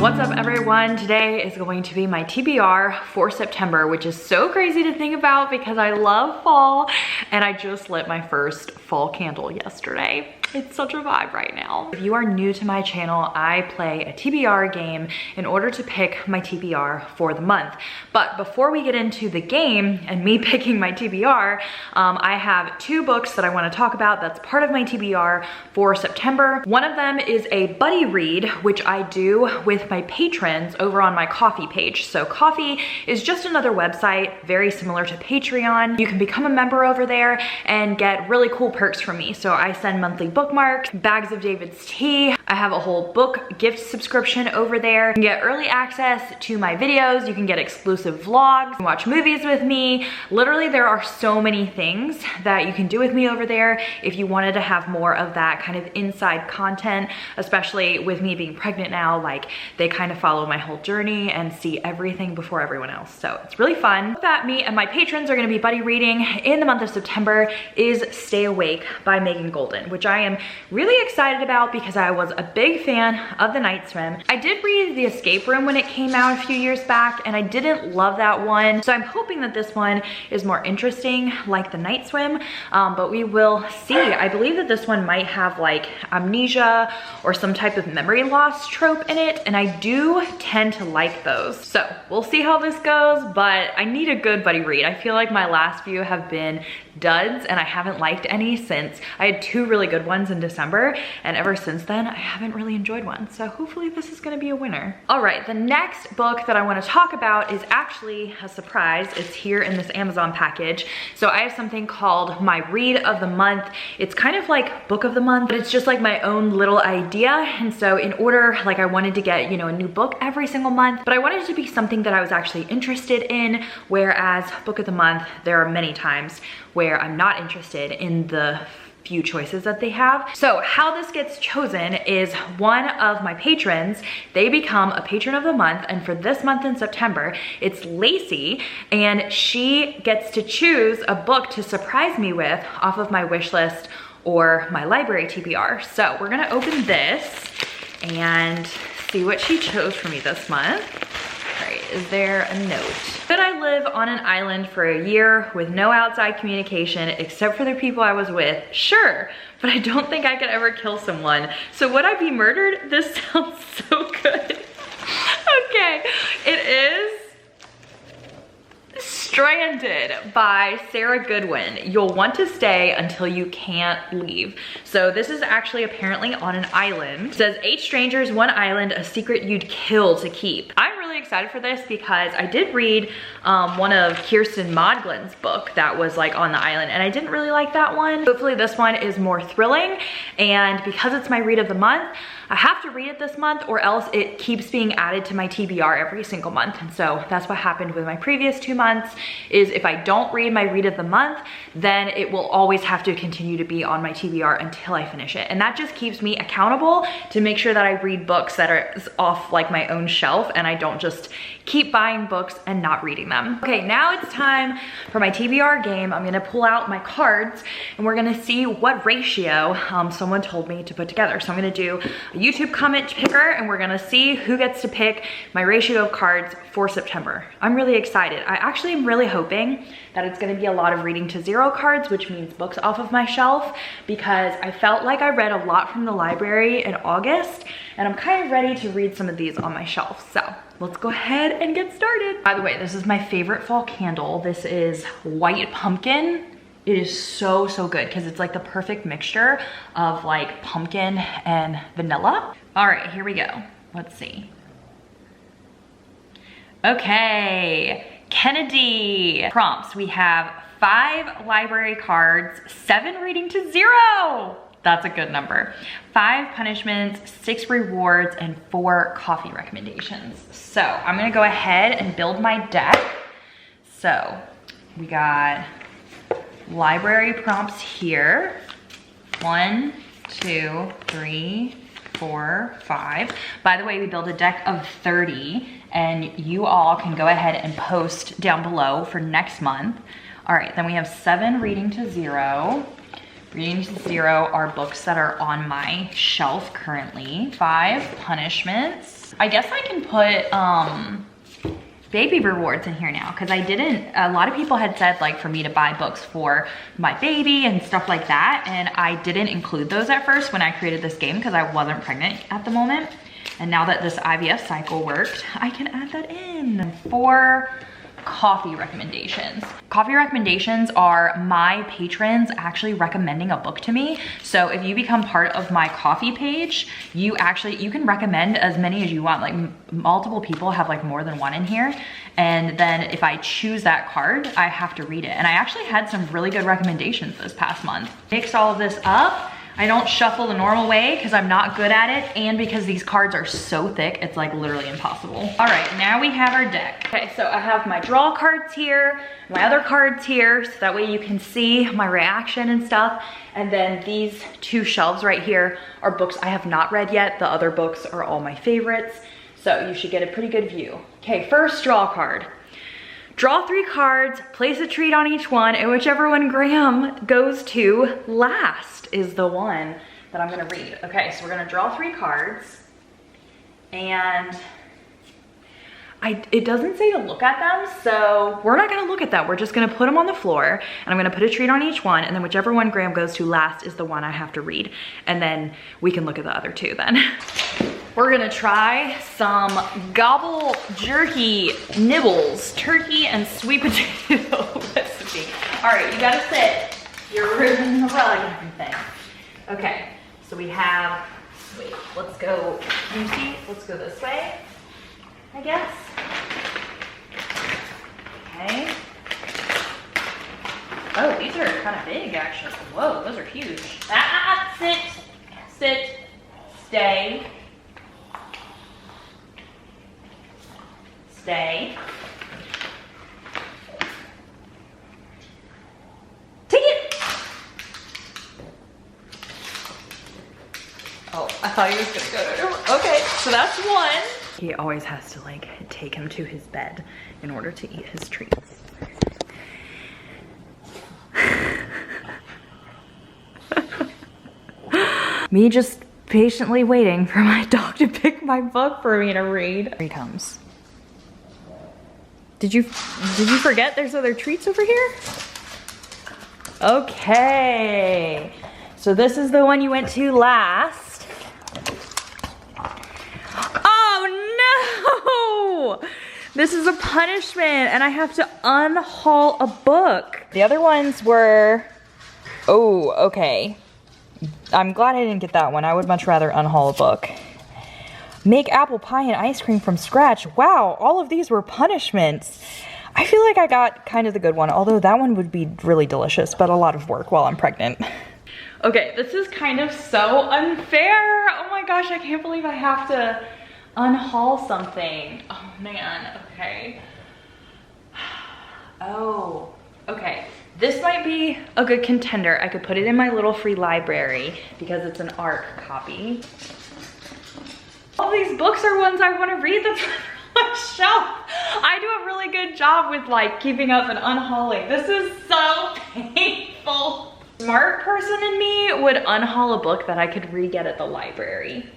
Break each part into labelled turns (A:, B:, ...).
A: What's up everyone? Today is going to be my TBR for September, which is so crazy to think about because I love fall and I just lit my first fall candle yesterday. It's such a vibe right now. If you are new to my channel, I play a TBR game in order to pick my TBR for the month. But before we get into the game and me picking my TBR, I have two books that I want to talk about that's part of my TBR for September. One of them is a buddy read, which I do with my patrons over on my Ko-fi page. So Ko-fi is just another website, very similar to Patreon. You can become a member over there and get really cool perks from me. So I send monthly bookmarks, bags of David's tea. I have a whole book gift subscription over there. You can get early access to my videos. You can get exclusive vlogs, you can watch movies with me. Literally, there are so many things that you can do with me over there if you wanted to have more of that kind of inside content, especially with me being pregnant now. Like, they kind of follow my whole journey and see everything before everyone else. So it's really fun. That me and my patrons are gonna be buddy reading in the month of September is Stay Awake by Megan Golden, which I am really excited about because I was a big fan of The Night Swim. I did read The Escape Room when it came out a few years back and I didn't love that one. So I'm hoping that this one is more interesting like The Night Swim, but we will see. I believe that this one might have like amnesia or some type of memory loss trope in it, and I do tend to like those. So we'll see how this goes, but I need a good buddy read. I feel like my last few have been duds and I haven't liked any since. I had two really good ones in December, and ever since then I haven't really enjoyed one. So hopefully this is gonna be a winner. All right, the next book that I wanna talk about is actually a surprise. It's here in this Amazon package. So I have something called my read of the month. It's kind of like book of the month, but it's just like my own little idea. And so in order, like I wanted to get, you know, a new book every single month, but I wanted it to be something that I was actually interested in, whereas book of the month, there are many times where I'm not interested in the few choices that they have. So how this gets chosen is one of my patrons, they become a patron of the month, and for this month in September, it's Lacey, and she gets to choose a book to surprise me with off of my wish list or my library TBR. So we're gonna open this and see what she chose for me this month. All right, is there a note? Could I live on an island for a year with no outside communication except for the people I was with? Sure, but I don't think I could ever kill someone. So would I be murdered? This sounds so good. Okay, it is Stranded by Sarah Goodwin. You'll want to stay until you can't leave. So this is actually apparently on an island. It says 8 strangers, 1 island, a secret you'd kill to keep. I'm really excited for this because I did read one of Kirsten Modglen's book that was like on the island, and I didn't really like that one. Hopefully this one is more thrilling, and because it's my read of the month, I have to read it this month or else it keeps being added to my TBR every single month. And so that's what happened with my previous 2 months, is if I don't read my read of the month, then it will always have to continue to be on my TBR until I finish it. And that just keeps me accountable to make sure that I read books that are off like my own shelf and I don't just keep buying books and not reading them. Okay, now it's time for my TBR game. I'm gonna pull out my cards and we're gonna see what ratio someone told me to put together. So I'm gonna do a YouTube comment picker and we're gonna see who gets to pick my ratio of cards for September. I'm really excited. I actually am really hoping that it's gonna be a lot of reading to 0 cards, which means books off of my shelf, because I felt like I read a lot from the library in August and I'm kind of ready to read some of these on my shelf. So let's go ahead and get started. By the way, this is my favorite fall candle. This is White Pumpkin. It is so, so good because it's like the perfect mixture of like pumpkin and vanilla. All right, here we go. Let's see. Okay, Kennedy. Prompts, we have 5 library cards, 7 reading to 0. That's a good number. 5 punishments, 6 rewards, and 4 coffee recommendations. So I'm gonna go ahead and build my deck. So we got library prompts here. 1, 2, 3, 4, 5. By the way, we built a deck of 30 and you all can go ahead and post down below for next month. All right, then we have 7 reading to 0. Reading to 0 are books that are on my shelf currently. 5 punishments. I guess I can put baby rewards in here now, because a lot of people had said like for me to buy books for my baby and stuff like that, and I didn't include those at first when I created this game because I wasn't pregnant at the moment. And now that this IVF cycle worked, I can add that in. 4 coffee recommendations. Coffee recommendations are my patrons actually recommending a book to me. So if you become part of my coffee page, you can recommend as many as you want. Like multiple people have like more than one in here. And then if I choose that card, I have to read it. And I actually had some really good recommendations this past month. Mix all of this up. I don't shuffle the normal way because I'm not good at it, and because these cards are so thick, it's like literally impossible. All right, now we have our deck. Okay, so I have my draw cards here, my other cards here, so that way you can see my reaction and stuff. And then these 2 shelves right here are books I have not read yet. The other books are all my favorites, so you should get a pretty good view. Okay, first draw card. Draw 3 cards, place a treat on each one, and whichever one Graham goes to last is the one that I'm gonna read. Okay, so we're gonna draw 3 cards, and it doesn't say to look at them, so we're not gonna look at that. We're just gonna put them on the floor, and I'm gonna put a treat on each one, and then whichever one Graham goes to last is the one I have to read, and then we can look at the other 2 then. We're gonna try some gobble jerky nibbles, turkey and sweet potato recipe. All right, you gotta sit. You're ruining the rug and everything. Okay, so we have, wait, let's go, can you see? Let's go this way, I guess. Okay. Oh, these are kind of big actually. Whoa, those are huge. Sit, sit, stay. Stay. Take it. Oh, I thought he was gonna go. Okay, so that's 1. He always has to like take him to his bed in order to eat his treats. Me just patiently waiting for my dog to pick my book for me to read. Here he comes. Did you forget there's other treats over here? Okay. So this is the one you went to last. Oh no! This is a punishment and I have to unhaul a book. The other ones were, oh, okay. I'm glad I didn't get that one. I would much rather unhaul a book. Make apple pie and ice cream from scratch. Wow, all of these were punishments. I feel like I got kind of the good one, although that one would be really delicious, but a lot of work while I'm pregnant. Okay, this is kind of so unfair. Oh my gosh, I can't believe I have to unhaul something. Oh man, okay. Oh, okay. This might be a good contender. I could put it in my little free library because it's an ARC copy. All these books are ones I want to read that's on my shelf. I do a really good job with like keeping up and unhauling. This is so painful. Smart person in me would unhaul a book that I could re-get at the library.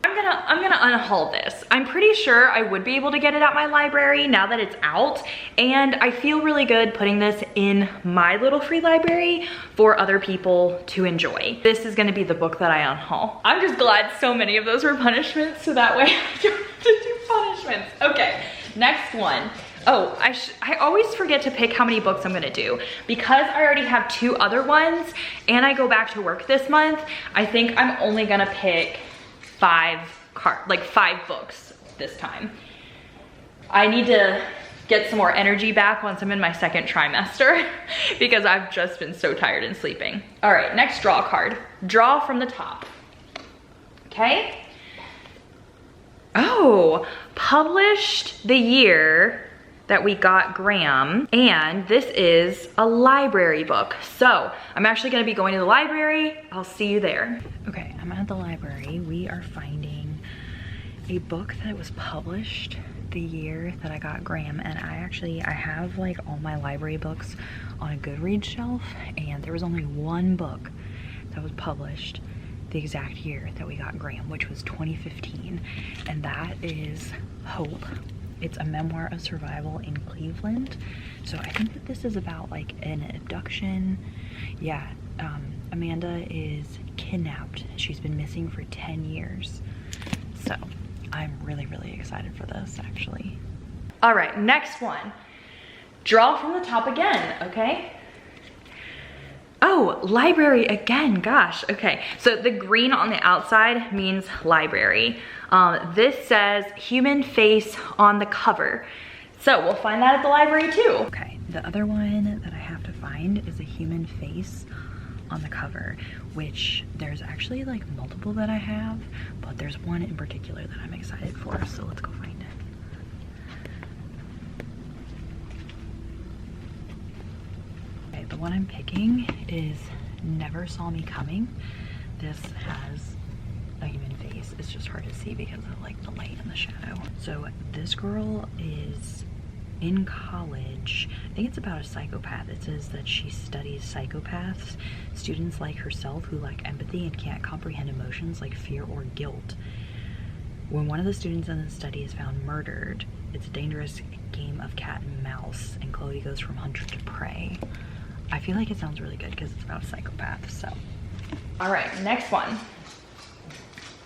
A: I'm gonna unhaul this. I'm pretty sure I would be able to get it at my library now that it's out, and I feel really good putting this in my little free library for other people to enjoy. This is gonna be the book that I unhaul. I'm just glad so many of those were punishments, so that way I don't have to do punishments. Okay, next one. Oh, I always forget to pick how many books I'm gonna do. Because I already have 2 other ones and I go back to work this month, I think I'm only gonna pick 5 books this time. I need to get some more energy back once I'm in my 2nd trimester because I've just been so tired and sleeping. All right, next draw card. Draw from the top. Okay. Oh, published the year that we got Graham, and this is a library book. So I'm actually gonna be going to the library. I'll see you there. Okay, I'm at the library. We are finding a book that was published the year that I got Graham, and I have like all my library books on a Goodreads shelf, and there was only one book that was published the exact year that we got Graham, which was 2015. And that is Hope. It's a memoir of survival in Cleveland. So I think that this is about like an abduction. Yeah, Amanda is kidnapped. She's been missing for 10 years. So I'm really, really excited for this actually. All right, next one. Draw from the top again, okay? Oh, library again, gosh, okay. So the green on the outside means library. This says human face on the cover. So we'll find that at the library too. Okay, the other one that I have to find is a human face on the cover, which there's actually like multiple that I have, but there's one in particular that I'm excited for, so let's go find it. Okay, the one I'm picking is Never Saw Me Coming. This has a human face. It's just hard to see because of like the light and the shadow. So this girl is in college. I think it's about a psychopath. It says that she studies psychopaths, students like herself who lack empathy and can't comprehend emotions like fear or guilt. When one of the students in the study is found murdered, it's a dangerous game of cat and mouse, and Chloe goes from hunter to prey. I feel like it sounds really good because it's about a psychopath, so. All right, next one.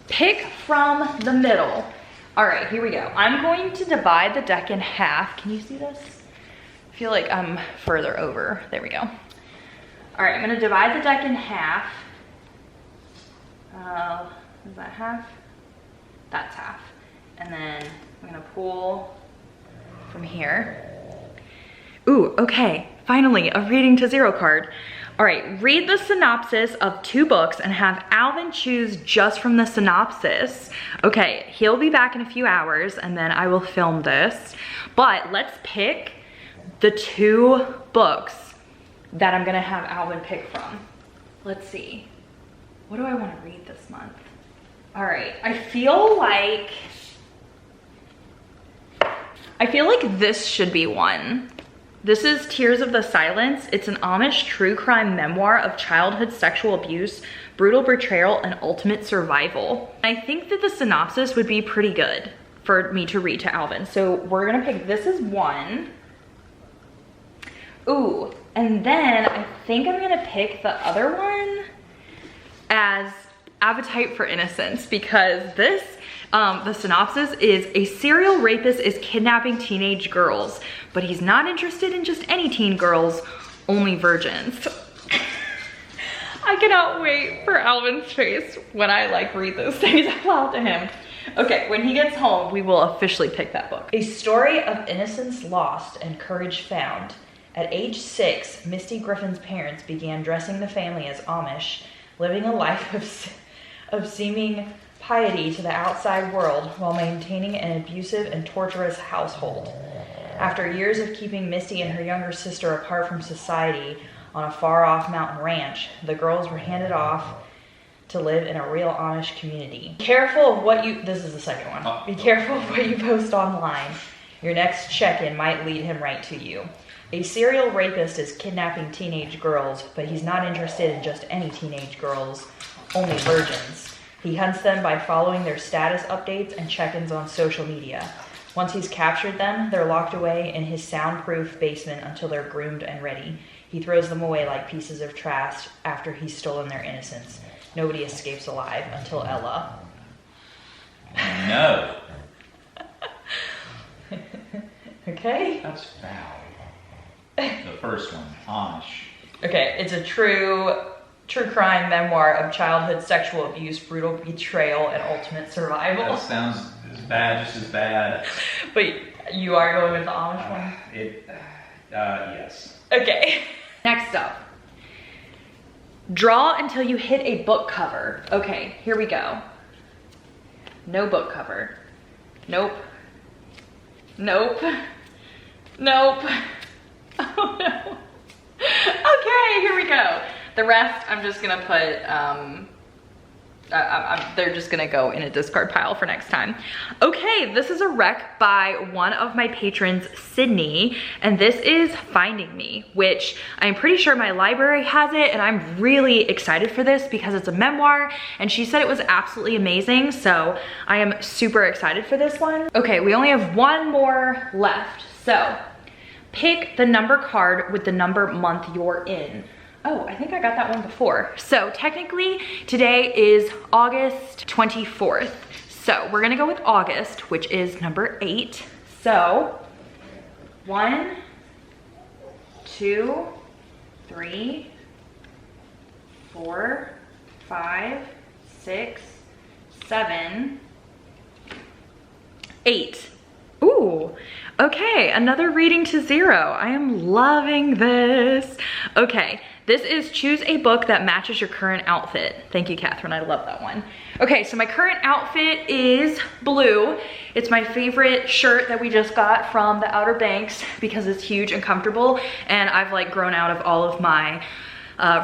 A: Pick from the middle. All right, here we go. I'm going to divide the deck in half. Can you see this? I feel like I'm further over. There we go. All right, I'm gonna divide the deck in half. Is that half? That's half. And then I'm gonna pull from here. Ooh, okay, finally, a reading to zero card. All right, read the synopsis of 2 books and have Alvin choose just from the synopsis. Okay, he'll be back in a few hours and then I will film this. But let's pick the 2 books that I'm gonna have Alvin pick from. Let's see, what do I wanna read this month? All right, I feel like this should be one. This is Tears of the Silence. It's an Amish true crime memoir of childhood sexual abuse, brutal betrayal, and ultimate survival. I think that the synopsis would be pretty good for me to read to Alvin. So we're gonna pick this as one. Ooh, and then I think I'm gonna pick the other one as Appetite for Innocence, because this, the synopsis is a serial rapist is kidnapping teenage girls, but he's not interested in just any teen girls, only virgins. I cannot wait for Alvin's face when I like read those things out loud to him. Okay, when he gets home, we will officially pick that book. A story of innocence lost and courage found. At age 6, Misty Griffin's parents began dressing the family as Amish, living a life of seeming piety to the outside world while maintaining an abusive and torturous household. After years of keeping Misty and her younger sister apart from society on a far-off mountain ranch, the girls were handed off to live in a real Amish community. Be careful of what you, this is the second one. Be careful of what you post online. Your next check-in might lead him right to you. A serial rapist is kidnapping teenage girls, but he's not interested in just any teenage girls, only virgins. He hunts them by following their status updates and check-ins on social media. Once he's captured them, they're locked away in his soundproof basement until they're groomed and ready. He throws them away like pieces of trash after he's stolen their innocence. Nobody escapes alive until Ella.
B: No.
A: Okay.
B: That's foul. The first one, Amish.
A: Okay, it's a true crime memoir of childhood sexual abuse, brutal betrayal, and ultimate survival.
B: That sounds as bad, just as bad.
A: But you are going with the Amish one?
B: Yes.
A: Okay. Next up. Draw until you hit a book cover. Okay, here we go. No book cover. Nope. Nope. Nope. Oh no. Okay, here we go. The rest I'm just gonna put they're just gonna go in a discard pile for next time. Okay, this is a rec by one of my patrons, Sydney, and this is Finding Me, which I'm pretty sure my library has it, and I'm really excited for this because it's a memoir, and she said it was absolutely amazing, so I am super excited for this one. Okay, we only have one more left, so pick the number card with the number month you're in. Oh, I think I got that one before. So technically today is August 24th. So we're gonna go with August, which is number 8. So 1, 2, 3, 4, 5, 6, 7, 8. Ooh, okay, another reading to 0. I am loving this. Okay, this is choose a book that matches your current outfit. Thank you, Catherine, I love that one. Okay, so my current outfit is blue. It's my favorite shirt that we just got from the Outer Banks because it's huge and comfortable, and I've like grown out of all of my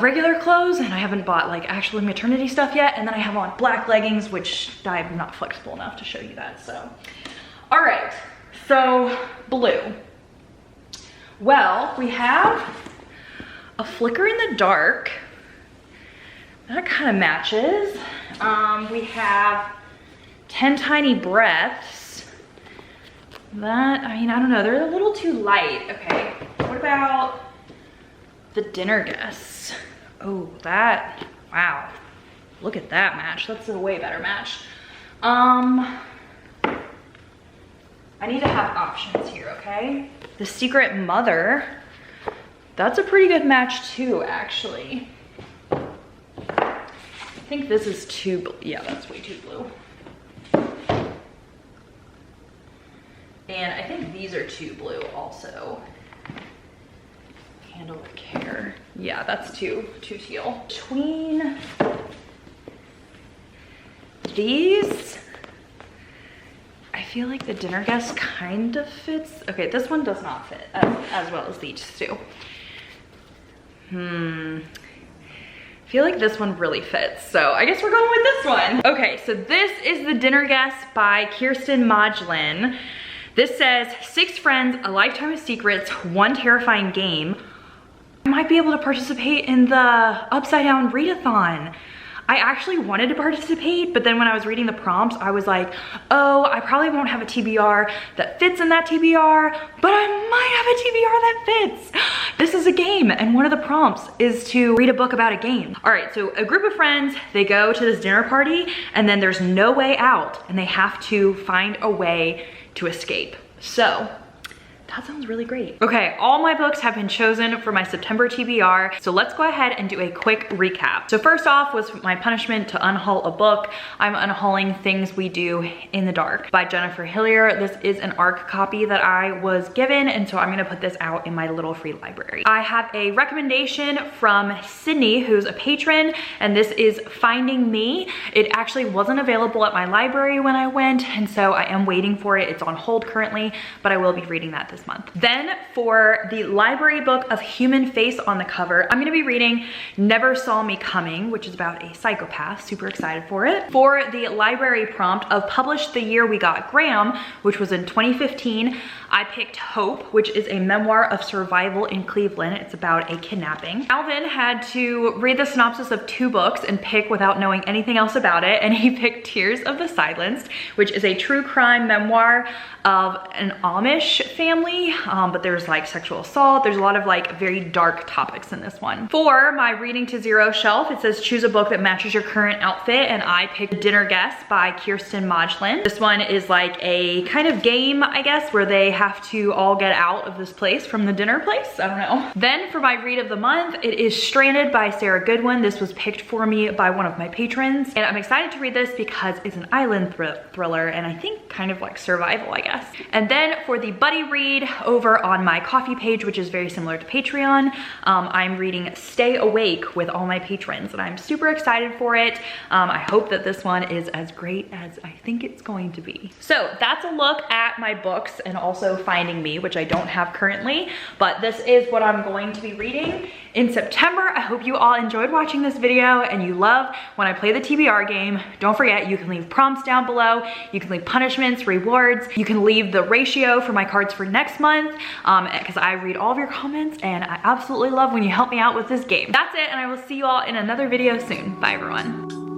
A: regular clothes, and I haven't bought like actually maternity stuff yet, and then I have on black leggings, which I'm not flexible enough to show you that, so. All right, so blue. Well, we have a flicker in the dark. That kind of matches. We have 10 tiny breaths. That, I mean, I don't know, they're a little too light. Okay, what about the dinner guests? Oh, that, wow. Look at that match, that's a way better match. I need to have options here, okay? The Secret Mother, that's a pretty good match too, actually. I think this is too blue. Yeah, that's way too blue. And I think these are too blue also. Candle of Care. Yeah, that's too teal. Between these, I feel like the dinner guest kind of fits. Okay, this one does not fit as well as these two. I feel like this one really fits, so I guess we're going with this one. Okay, so this is The Dinner Guest by Kirsten Modglin. This says 6 friends, a lifetime of secrets, 1 terrifying game. I might be able to participate in the Upside Down Readathon. I actually wanted to participate, but then when I was reading the prompts, I was like, oh, I probably won't have a TBR that fits in that TBR, but I might have a TBR that fits. This is a game, and one of the prompts is to read a book about a game. All right, so a group of friends, they go to this dinner party, and then there's no way out, and they have to find a way to escape. So, that sounds really great. Okay, all my books have been chosen for my September TBR, so let's go ahead and do a quick recap. So first off was my punishment to unhaul a book. I'm unhauling Things We Do in the Dark by Jennifer Hillier. This is an ARC copy that I was given, and so I'm gonna put this out in my little free library. I have a recommendation from Sydney, who's a patron, and this is Finding Me. It actually wasn't available at my library when I went, and so I am waiting for it. It's on hold currently, but I will be reading that this month. Then for the library book of Human Face on the Cover, I'm gonna be reading Never Saw Me Coming, which is about a psychopath. Super excited for it. For the library prompt of Published the Year We Got Graham, which was in 2015, I picked Hope, which is a memoir of survival in Cleveland. It's about a kidnapping. Alvin had to read the synopsis of 2 books and pick without knowing anything else about it, and he picked Tears of the Silenced, which is a true crime memoir of an Amish family, but there's like sexual assault. There's a lot of like very dark topics in this one. For my reading to 0 shelf, it says choose a book that matches your current outfit, and I picked Dinner Guest by Kirsten Modglin. This one is like a kind of game, I guess, where they have to all get out of this place from the dinner place. I don't know. Then for my read of the month, it is Stranded by Sarah Goodwin. This was picked for me by one of my patrons, and I'm excited to read this because it's an island thriller, and I think kind of like survival, I guess. And then for the buddy read over on my coffee page, which is very similar to Patreon, I'm reading Stay Awake with all my patrons, and I'm super excited for it. I hope that this one is as great as I think it's going to be. So that's a look at my books and also also Finding Me, which I don't have currently, but this is what I'm going to be reading in September. I hope you all enjoyed watching this video and you love when I play the TBR game. Don't forget, you can leave prompts down below. You can leave punishments, rewards. You can leave the ratio for my cards for next month because I read all of your comments and I absolutely love when you help me out with this game. That's it, and I will see you all in another video soon. Bye, everyone.